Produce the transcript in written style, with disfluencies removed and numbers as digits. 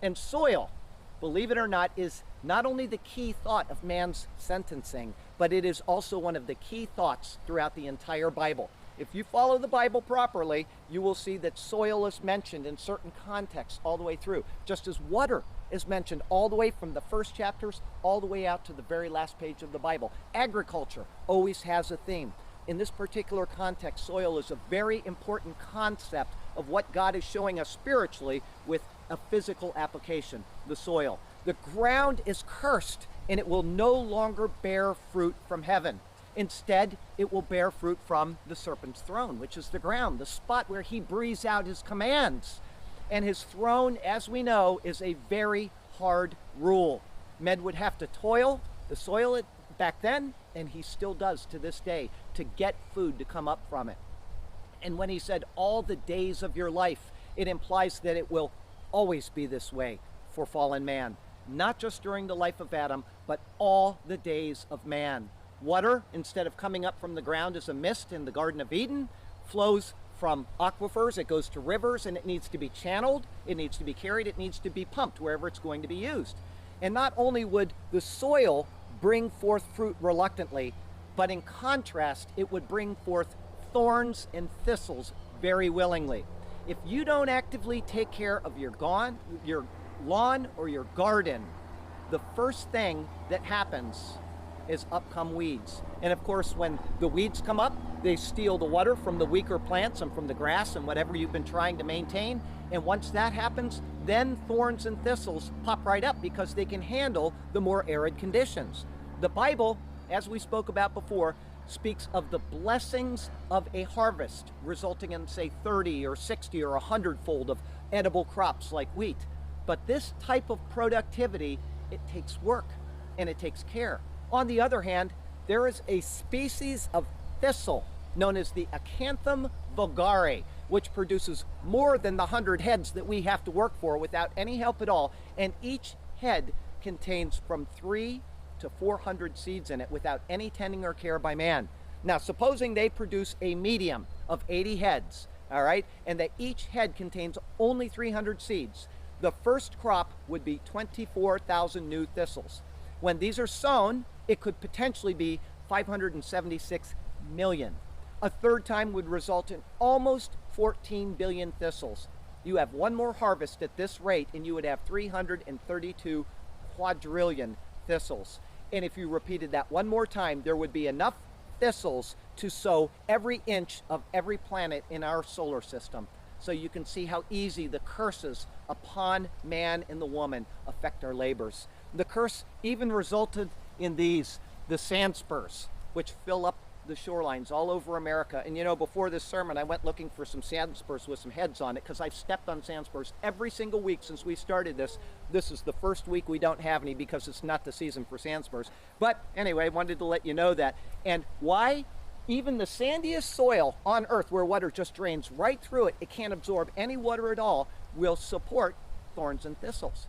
And soil, believe it or not, is not only the key thought of man's sentencing, but it is also one of the key thoughts throughout the entire Bible. If you follow the Bible properly, you will see that soil is mentioned in certain contexts all the way through, just as water is mentioned all the way from the first chapters all the way out to the very last page of the Bible. Agriculture always has a theme. In this particular context, soil is a very important concept of what God is showing us spiritually with a physical application, the soil. The ground is cursed and it will no longer bear fruit from heaven. Instead, it will bear fruit from the serpent's throne, which is the ground, the spot where he breathes out his commands. And his throne, as we know, is a very hard rule. Men would have to toil the soil back then, and he still does to this day, to get food to come up from it. And when he said all the days of your life, it implies that it will always be this way for fallen man. Not just during the life of Adam, but all the days of man. Water, instead of coming up from the ground as a mist in the Garden of Eden, flows from aquifers, it goes to rivers, and it needs to be channeled, it needs to be carried, it needs to be pumped wherever it's going to be used. And not only would the soil bring forth fruit reluctantly, but in contrast, it would bring forth thorns and thistles very willingly. If you don't actively take care of your lawn or your garden, the first thing that happens is up come weeds. And of course, when the weeds come up, they steal the water from the weaker plants and from the grass and whatever you've been trying to maintain. And once that happens, then thorns and thistles pop right up because they can handle the more arid conditions. The Bible, as we spoke about before, speaks of the blessings of a harvest resulting in, say, 30 or 60 or 100-fold of edible crops like wheat. But this type of productivity, it takes work and it takes care. On the other hand, there is a species of thistle known as the Acanthum vulgare, which produces more than the 100 heads that we have to work for without any help at all. And each head contains from 3 to 400 seeds in it without any tending or care by man. Now, supposing they produce a medium of 80 heads, all right, and that each head contains only 300 seeds, the first crop would be 24,000 new thistles. When these are sown, it could potentially be 576 million. A third time would result in almost 14 billion thistles. You have one more harvest at this rate and you would have 332 quadrillion thistles. And if you repeated that one more time, there would be enough thistles to sow every inch of every planet in our solar system. So you can see how easy the curses upon man and the woman affect our labors. The curse even resulted in the sand spurs, which fill up the shorelines all over America. And you know, before this sermon, I went looking for some sand spurs with some heads on it because I've stepped on sand spurs every single week since we started this. This is the first week we don't have any because it's not the season for sand spurs. But anyway, I wanted to let you know that. And why? Even the sandiest soil on earth where water just drains right through it, it can't absorb any water at all, will support thorns and thistles.